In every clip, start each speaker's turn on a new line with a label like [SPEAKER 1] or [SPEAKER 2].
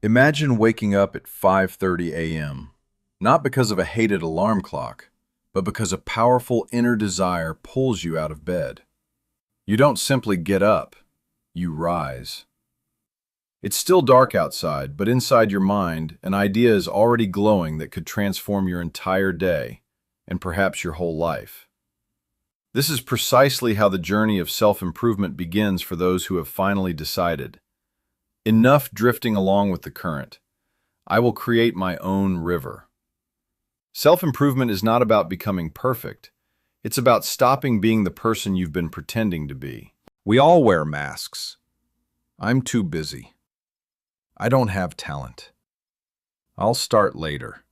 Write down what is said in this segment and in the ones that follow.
[SPEAKER 1] Imagine waking up at 5:30 a.m., not because of a hated alarm clock, but because a powerful inner desire pulls you out of bed. You don't simply get up, you rise. It's still dark outside, but inside your mind, an idea is already glowing that could transform your entire day, and perhaps your whole life. This is precisely how the journey of self-improvement begins for those who have finally decided. Enough drifting along with the current. I will create my own river. Self-improvement is not about becoming perfect. It's about stopping being the person you've been pretending to be. We all wear masks. I'm too busy. I don't have talent. I'll start later.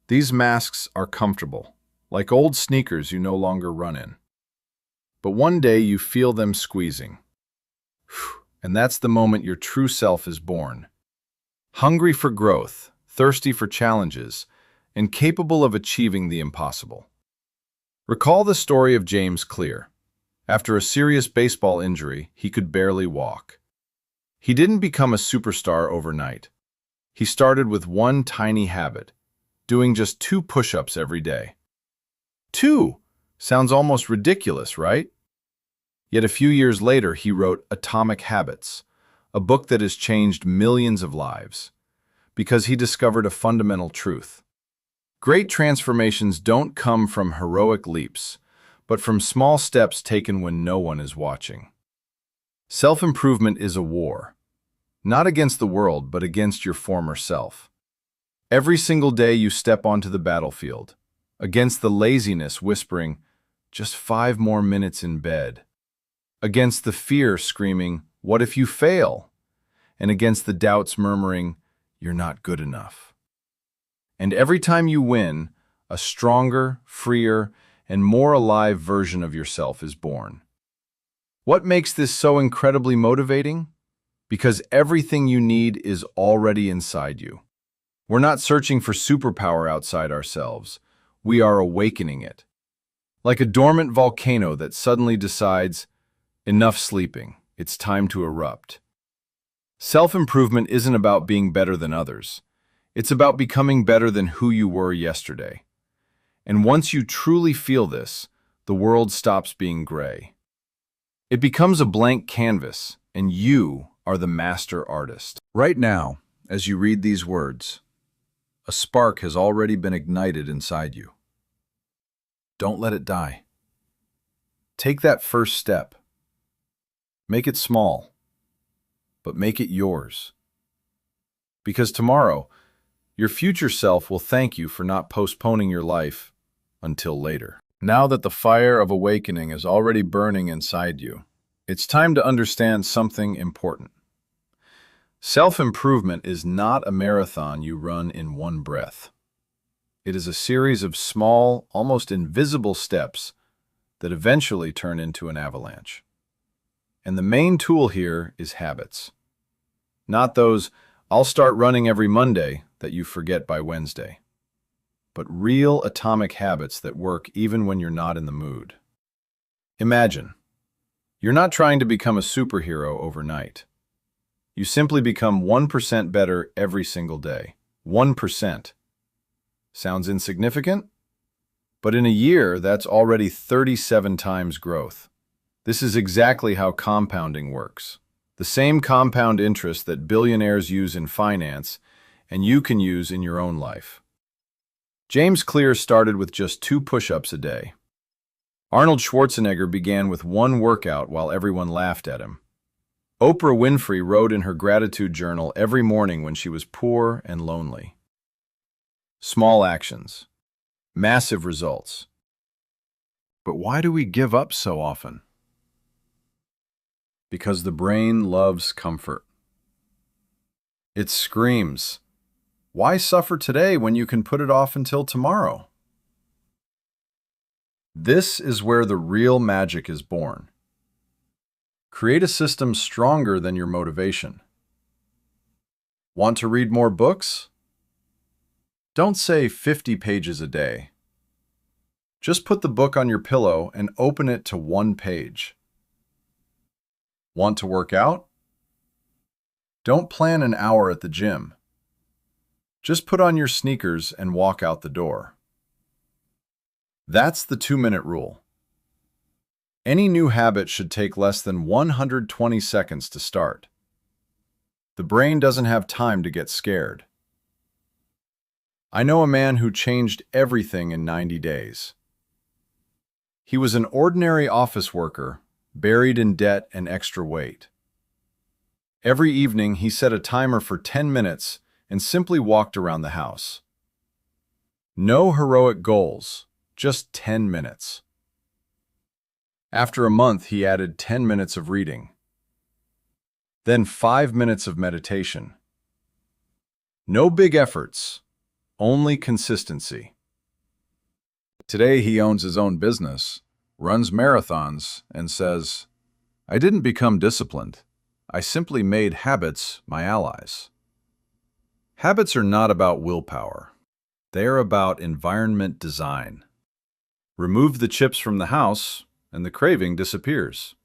[SPEAKER 1] These masks are comfortable, like old sneakers you no longer run in. But one day you feel them squeezing. And that's the moment your true self is born. Hungry for growth, thirsty for challenges, and capable of achieving the impossible. Recall the story of James Clear. After a serious baseball injury, he could barely walk. He didn't become a superstar overnight. He started with one tiny habit, doing just 2 push-ups every day. 2! Sounds almost ridiculous, right? Yet a few years later, he wrote Atomic Habits, a book that has changed millions of lives, because he discovered a fundamental truth. Great transformations don't come from heroic leaps, but from small steps taken when no one is watching. Self-improvement is a war, not against the world, but against your former self. Every single day you step onto the battlefield, against the laziness whispering, just 5 more minutes in bed, against the fear screaming, what if you fail? And against the doubts murmuring, you're not good enough. And every time you win, a stronger, freer, and more alive version of yourself is born. What makes this so incredibly motivating? Because everything you need is already inside you. We're not searching for superpower outside ourselves. We are awakening it. Like a dormant volcano that suddenly decides, enough sleeping, it's time to erupt. Self-improvement isn't about being better than others. It's about becoming better than who you were yesterday. And once you truly feel this, the world stops being gray. It becomes a blank canvas, and you are the master artist. Right now, as you read these words, a spark has already been ignited inside you. Don't let it die. Take that first step. Make it small, but make it yours. Because tomorrow, your future self will thank you for not postponing your life until later. Now that the fire of awakening is already burning inside you, it's time to understand something important. Self-improvement is not a marathon you run in one breath. It is a series of small, almost invisible steps that eventually turn into an avalanche. And the main tool here is habits. Not those, I'll start running every Monday, that you forget by Wednesday. But real atomic habits that work even when you're not in the mood. Imagine, you're not trying to become a superhero overnight. You simply become 1% better every single day. 1%. Sounds insignificant? But in a year, that's already 37 times growth. This is exactly how compounding works. The same compound interest that billionaires use in finance, and you can use in your own life. James Clear started with just 2 push-ups a day. Arnold Schwarzenegger began with 1 workout while everyone laughed at him. Oprah Winfrey wrote in her gratitude journal every morning when she was poor and lonely. Small actions. Massive results. But why do we give up so often? Because the brain loves comfort. It screams, why suffer today when you can put it off until tomorrow? This is where the real magic is born. Create a system stronger than your motivation. Want to read more books? Don't say 50 pages a day. Just put the book on your pillow and open it to 1 page. Want to work out? Don't plan an hour at the gym. Just put on your sneakers and walk out the door. That's the 2-minute rule. Any new habit should take less than 120 seconds to start. The brain doesn't have time to get scared. I know a man who changed everything in 90 days. He was an ordinary office worker, buried in debt and extra weight. Every evening, he set a timer for 10 minutes and simply walked around the house. No heroic goals, just 10 minutes. After a month, he added 10 minutes of reading. Then 5 minutes of meditation. No big efforts, only consistency. Today, he owns his own business, runs marathons, and says, "I didn't become disciplined. I simply made habits my allies." Habits are not about willpower. They are about environment design. Remove the chips from the house, and the craving disappears.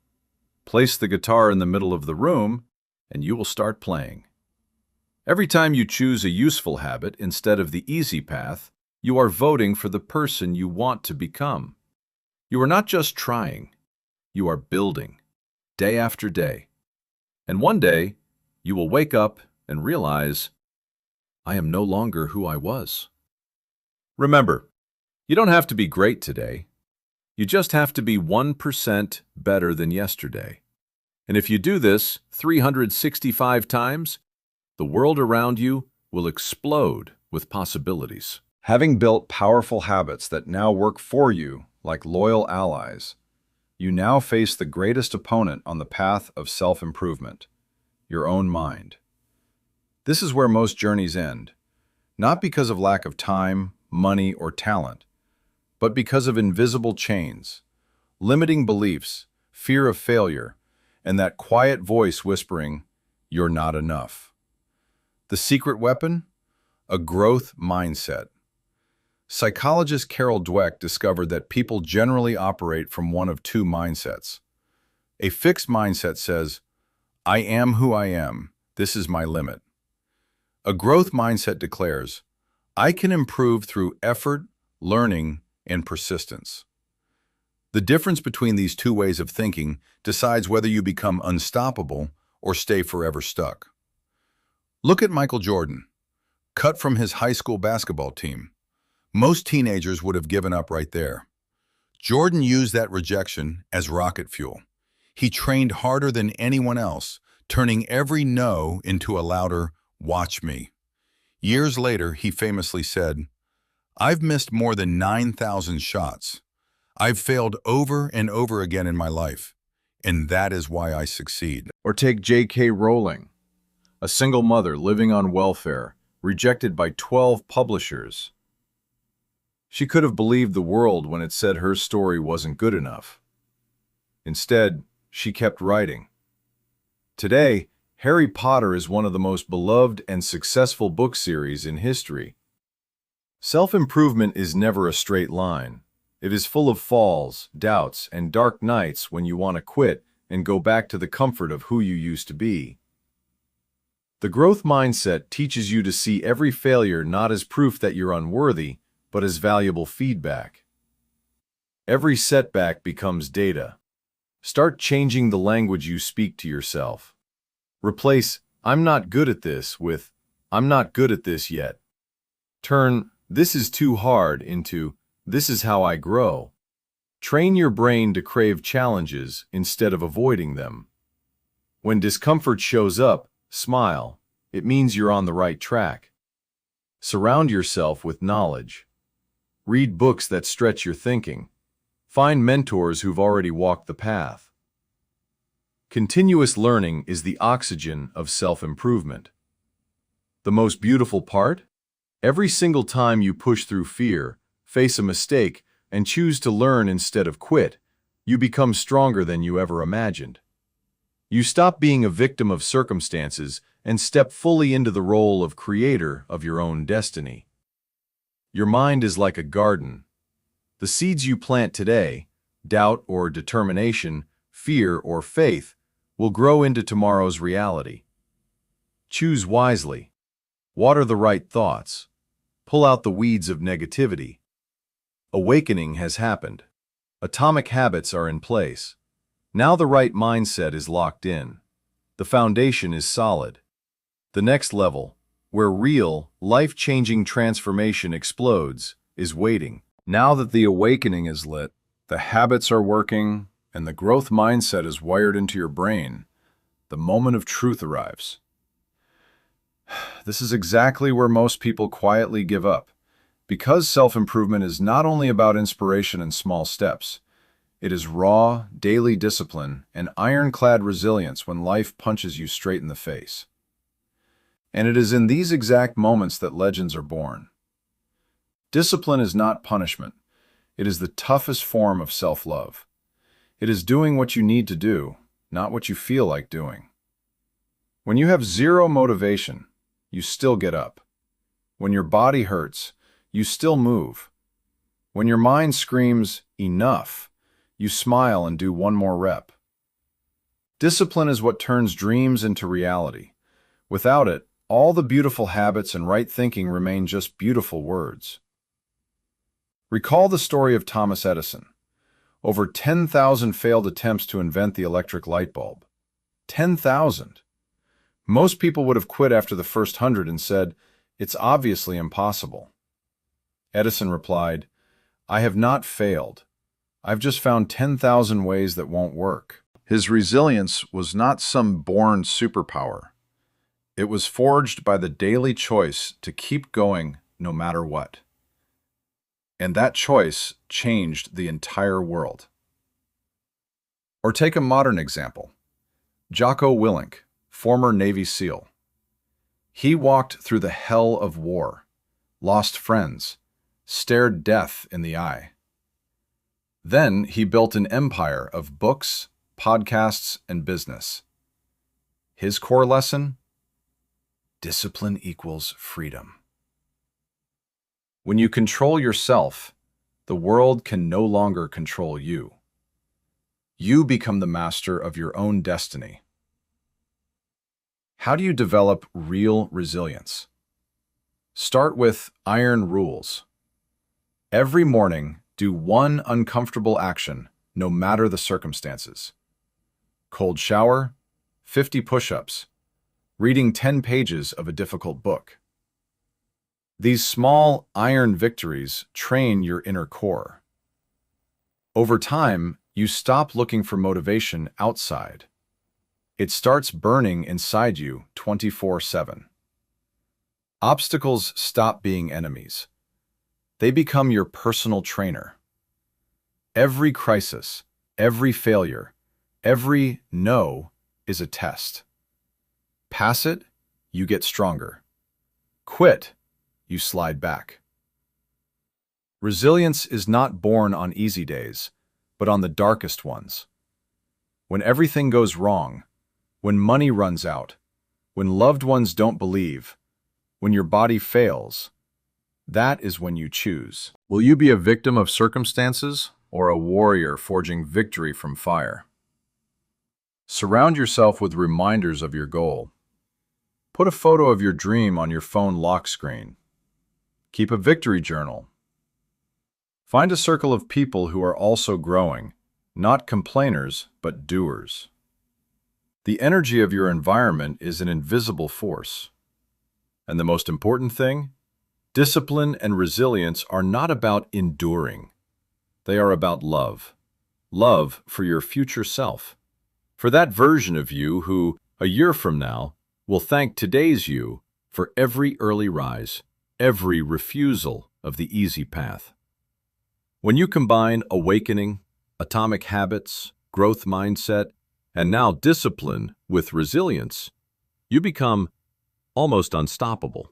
[SPEAKER 1] Place the guitar in the middle of the room, and you will start playing. Every time you choose a useful habit instead of the easy path, you are voting for the person you want to become. You are not just trying, you are building, day after day. And one day, you will wake up and realize, I am no longer who I was. Remember, you don't have to be great today. You just have to be 1% better than yesterday. And if you do this 365 times, the world around you will explode with possibilities. Having built powerful habits that now work for you like loyal allies, you now face the greatest opponent on the path of self-improvement, your own mind. This is where most journeys end, not because of lack of time, money, or talent, but because of invisible chains, limiting beliefs, fear of failure, and that quiet voice whispering, "You're not enough." The secret weapon? A growth mindset. Psychologist Carol Dweck discovered that people generally operate from one of two mindsets. A fixed mindset says, "I am who I am. This is my limit." A growth mindset declares, "I can improve through effort, learning, and persistence." The difference between these two ways of thinking decides whether you become unstoppable or stay forever stuck. Look at Michael Jordan, cut from his high school basketball team. Most teenagers would have given up right there. Jordan used that rejection as rocket fuel. He trained harder than anyone else, turning every no into a louder, "Watch me." Years later, he famously said, "I've missed more than 9,000 shots. I've failed over and over again in my life, and that is why I succeed." Or take J.K. Rowling, a single mother living on welfare, rejected by 12 publishers. She could have believed the world when it said her story wasn't good enough. Instead, she kept writing. Today, Harry Potter is one of the most beloved and successful book series in history. Self-improvement is never a straight line. It is full of falls, doubts, and dark nights when you want to quit and go back to the comfort of who you used to be. The growth mindset teaches you to see every failure not as proof that you're unworthy, but as valuable feedback. Every setback becomes data. Start changing the language you speak to yourself. Replace "I'm not good at this" with "I'm not good at this yet." Turn "this is too hard" into "this is how I grow." Train your brain to crave challenges instead of avoiding them. When discomfort shows up, smile. It means you're on the right track. Surround yourself with knowledge. Read books that stretch your thinking. Find mentors who've already walked the path. Continuous learning is the oxygen of self-improvement. The most beautiful part? Every single time you push through fear, face a mistake, and choose to learn instead of quit, you become stronger than you ever imagined. You stop being a victim of circumstances and step fully into the role of creator of your own destiny. Your mind is like a garden. The seeds you plant today, doubt or determination, fear or faith, will grow into tomorrow's reality. Choose wisely. Water the right thoughts. Pull out the weeds of negativity. Awakening has happened. Atomic habits are in place. Now the right mindset is locked in. The foundation is solid. The next level, where real, life-changing transformation explodes, is waiting. Now that the awakening is lit, the habits are working, and the growth mindset is wired into your brain, the moment of truth arrives. This is exactly where most people quietly give up. Because self-improvement is not only about inspiration and small steps, it is raw, daily discipline and ironclad resilience when life punches you straight in the face. And it is in these exact moments that legends are born. Discipline is not punishment. It is the toughest form of self-love. It is doing what you need to do, not what you feel like doing. When you have zero motivation, you still get up. When your body hurts, you still move. When your mind screams, "Enough," you smile and do one more rep. Discipline is what turns dreams into reality. Without it, all the beautiful habits and right thinking remain just beautiful words. Recall the story of Thomas Edison. Over 10,000 failed attempts to invent the electric light bulb. 10,000! Most people would have quit after the first 100 and said, "It's obviously impossible." Edison replied, "I have not failed. I've just found 10,000 ways that won't work." His resilience was not some born superpower. It was forged by the daily choice to keep going no matter what. And that choice changed the entire world. Or take a modern example. Jocko Willink, former Navy SEAL. He walked through the hell of war, lost friends, stared death in the eye. Then he built an empire of books, podcasts, and business. His core lesson? Discipline equals freedom. When you control yourself, the world can no longer control you. You become the master of your own destiny. How do you develop real resilience? Start with iron rules. Every morning, do one uncomfortable action, no matter the circumstances. Cold shower, 50 push-ups, reading 10 pages of a difficult book. These small iron victories train your inner core. Over time, you stop looking for motivation outside. It starts burning inside you 24/7. Obstacles stop being enemies. They become your personal trainer. Every crisis, every failure, every no is a test. Pass it, you get stronger. Quit, you slide back. Resilience is not born on easy days, but on the darkest ones. When everything goes wrong, when money runs out, when loved ones don't believe, when your body fails, that is when you choose. Will you be a victim of circumstances or a warrior forging victory from fire? Surround yourself with reminders of your goal. Put a photo of your dream on your phone lock screen. Keep a victory journal. Find a circle of people who are also growing, not complainers, but doers. The energy of your environment is an invisible force. And the most important thing? Discipline and resilience are not about enduring. They are about love. Love for your future self. For that version of you who, a year from now, will thank today's you for every early rise, every refusal of the easy path. When you combine awakening, atomic habits, growth mindset, and now discipline with resilience, you become almost unstoppable.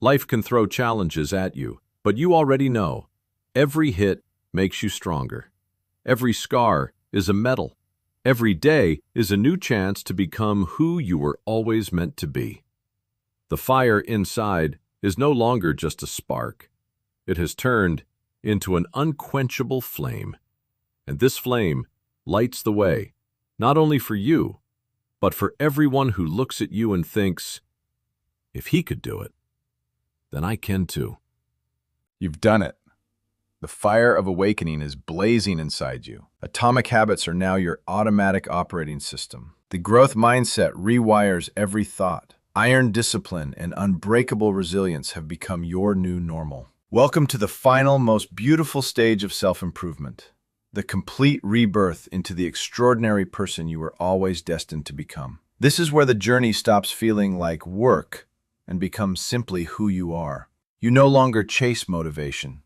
[SPEAKER 1] Life can throw challenges at you, but you already know every hit makes you stronger. Every scar is a medal. Every day is a new chance to become who you were always meant to be. The fire inside is no longer just a spark. It has turned into an unquenchable flame. And this flame lights the way, not only for you,
[SPEAKER 2] but for everyone who looks at you and thinks, if he could do it, then I can too.
[SPEAKER 1] You've done it. The fire of awakening is blazing inside you. Atomic habits are now your automatic operating system. The growth mindset rewires every thought. Iron discipline and unbreakable resilience have become your new normal. Welcome to the final, most beautiful stage of self-improvement, the complete rebirth into the extraordinary person you were always destined to become. This is where the journey stops feeling like work and becomes simply who you are. You no longer chase motivation.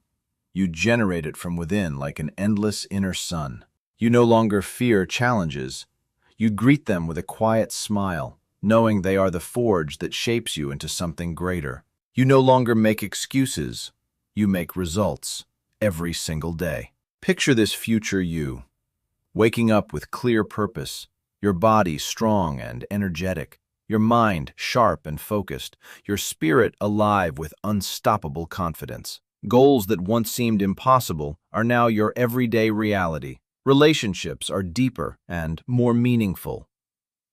[SPEAKER 1] You generate it from within like an endless inner sun. You no longer fear challenges. You greet them with a quiet smile, knowing they are the forge that shapes you into something greater. You no longer make excuses. You make results every single day. Picture this future you, waking up with clear purpose, your body strong and energetic, your mind sharp and focused, your spirit alive with unstoppable confidence. Goals that once seemed impossible are now your everyday reality. Relationships are deeper and more meaningful.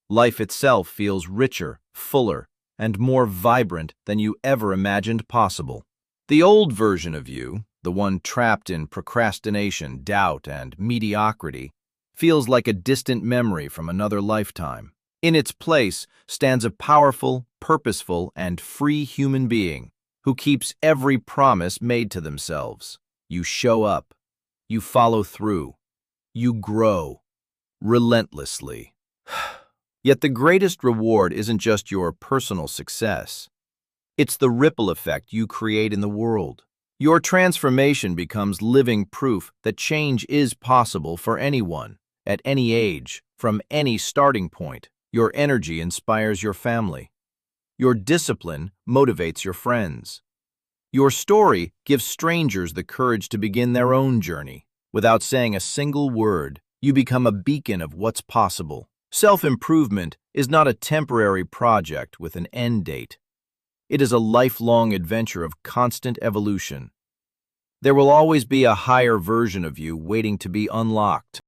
[SPEAKER 1] Life itself feels richer, fuller, and more vibrant than you ever imagined possible. The old version of you, the one trapped in procrastination, doubt, and mediocrity, feels like a distant memory from another lifetime. In its place stands a powerful, purposeful, and free human being who keeps every promise made to themselves. You show up. You follow through. You grow. Relentlessly. Yet the greatest reward isn't just your personal success. It's the ripple effect you create in the world. Your transformation becomes living proof that change is possible for anyone, at any age, from any starting point. Your energy inspires your family. Your discipline motivates your friends. Your story gives strangers the courage to begin their own journey. Without saying a single word, you become a beacon of what's possible. Self-improvement is not a temporary project with an end date. It is a lifelong adventure of constant evolution. There will always be a higher version of you waiting to be unlocked.